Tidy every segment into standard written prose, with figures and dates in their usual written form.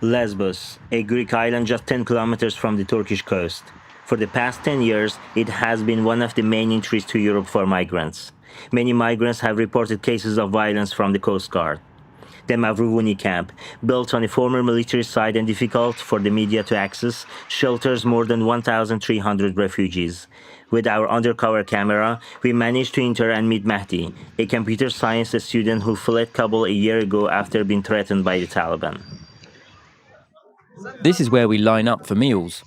Lesbos, a Greek island just 10 kilometers from the Turkish coast. For the past 10 years, it has been one of the main entries to Europe for migrants. Many migrants have reported cases of violence from the Coast Guard. The Mavrouni camp, built on a former military site and difficult for the media to access, shelters more than 1,300 refugees. With our undercover camera, we managed to enter and meet Mahdi, a computer science student who fled Kabul a year ago after being threatened by the Taliban. This is where we line up for meals.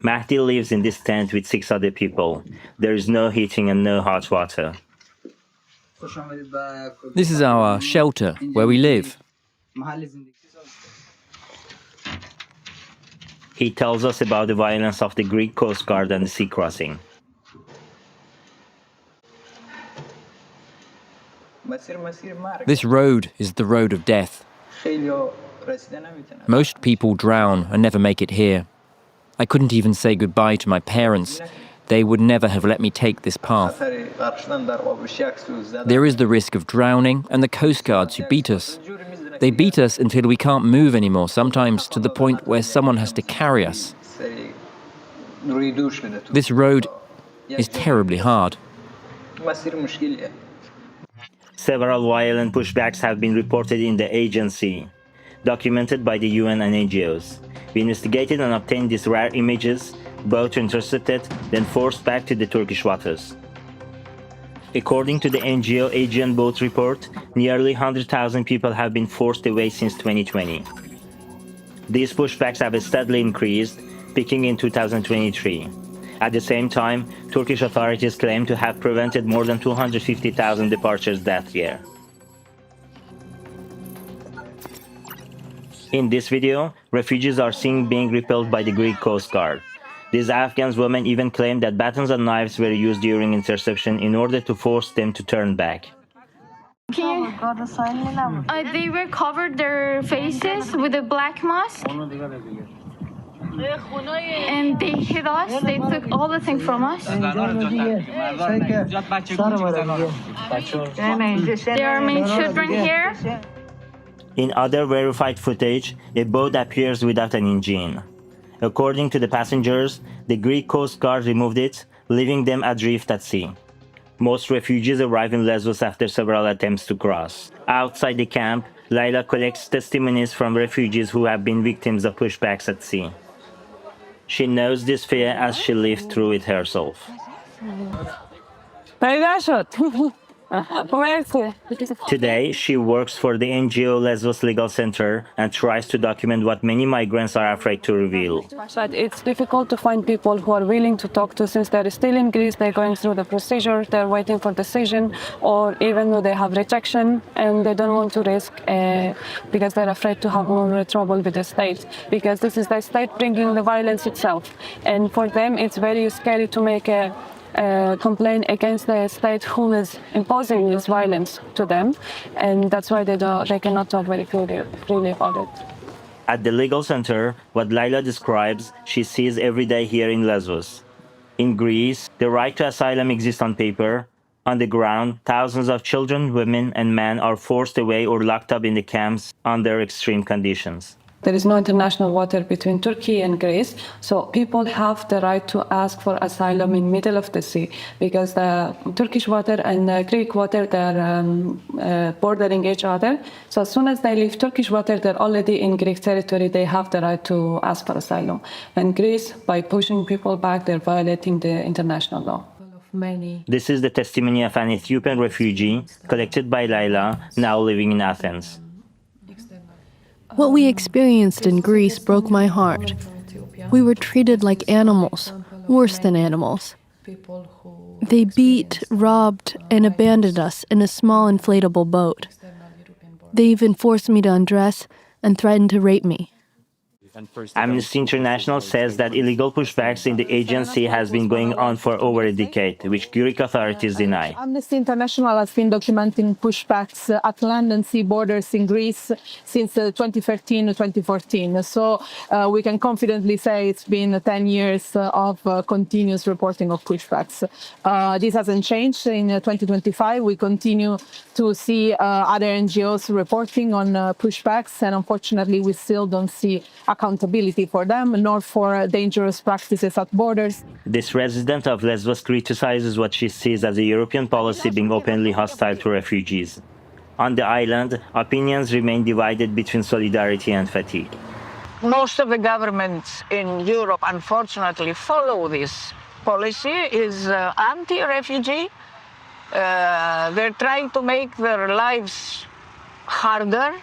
Mahdi lives in this tent with 6 other people. There is no heating and no hot water. This is our shelter, where we live. He tells us about the violence of the Greek Coast Guard and the sea crossing. This road is the road of death. Most people drown and never make it here. I couldn't even say goodbye to my parents. They would never have let me take this path. There is the risk of drowning and the coast guards who beat us. They beat us until we can't move anymore, sometimes to the point where someone has to carry us. This road is terribly hard. Several violent pushbacks have been reported in the agency, documented by the UN and NGOs. We investigated and obtained these rare images, boats intercepted, then forced back to the Turkish waters. According to the NGO Aegean Boat Report, nearly 100,000 people have been forced away since 2020. These pushbacks have steadily increased, peaking in 2023. At the same time, Turkish authorities claim to have prevented more than 250,000 departures that year. In this video, refugees are seen being repelled by the Greek Coast Guard. These Afghan women even claim that batons and knives were used during interception in order to force them to turn back. They were covered their faces with a black mask. And they hit us, they took all the things from us. There are many children here. In other verified footage, a boat appears without an engine. According to the passengers, the Greek Coast Guard removed it, leaving them adrift at sea. Most refugees arrive in Lesbos after several attempts to cross. Outside the camp, Layla collects testimonies from refugees who have been victims of pushbacks at sea. She knows this fear as she lived through it herself. Today, she works for the NGO Lesbos Legal Center and tries to document what many migrants are afraid to reveal. But it's difficult to find people who are willing to talk to since they're still in Greece, they're going through the procedure, they're waiting for decision, or even though they have rejection and they don't want to risk because they're afraid to have more trouble with the state, because this is the state bringing the violence itself. And for them, it's very scary to make a complaint against the state who is imposing this violence to them, and that's why they cannot talk very freely about it. At the legal center, what Layla describes, she sees every day here in Lesbos. In Greece, the right to asylum exists on paper. On the ground, thousands of children, women, and men are forced away or locked up in the camps under extreme conditions. There is no international water between Turkey and Greece, so people have the right to ask for asylum in the middle of the sea, because the Turkish water and the Greek water, they're bordering each other. So as soon as they leave Turkish water, they're already in Greek territory, they have the right to ask for asylum. And Greece, by pushing people back, they're violating the international law. This is the testimony of an Ethiopian refugee collected by Layla, now living in Athens. What we experienced in Greece broke my heart. We were treated like animals, worse than animals. They beat, robbed, and abandoned us in a small inflatable boat. They even forced me to undress and threatened to rape me. Amnesty International says that illegal pushbacks in the agency has been going on for over a decade, which Greek authorities deny. Amnesty International has been documenting pushbacks at land and sea borders in Greece since 2013 to 2014. So we can confidently say it's been 10 years of continuous reporting of pushbacks. This hasn't changed. In 2025, we continue to see other NGOs reporting on pushbacks, and unfortunately, we still don't see accountability for them, nor for dangerous practices at borders. This resident of Lesbos criticizes what she sees as a European policy being openly hostile to refugees. On the island, opinions remain divided between solidarity and fatigue. Most of the governments in Europe, unfortunately, follow this policy, is anti-refugee. They're trying to make their lives harder,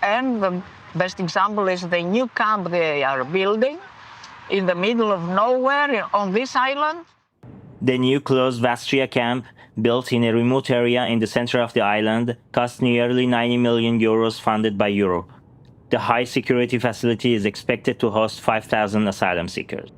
and the best example is the new camp they are building in the middle of nowhere on this island. The new closed Vastria camp, built in a remote area in the center of the island, cost nearly 90 million euros funded by Europe. The high security facility is expected to host 5,000 asylum seekers.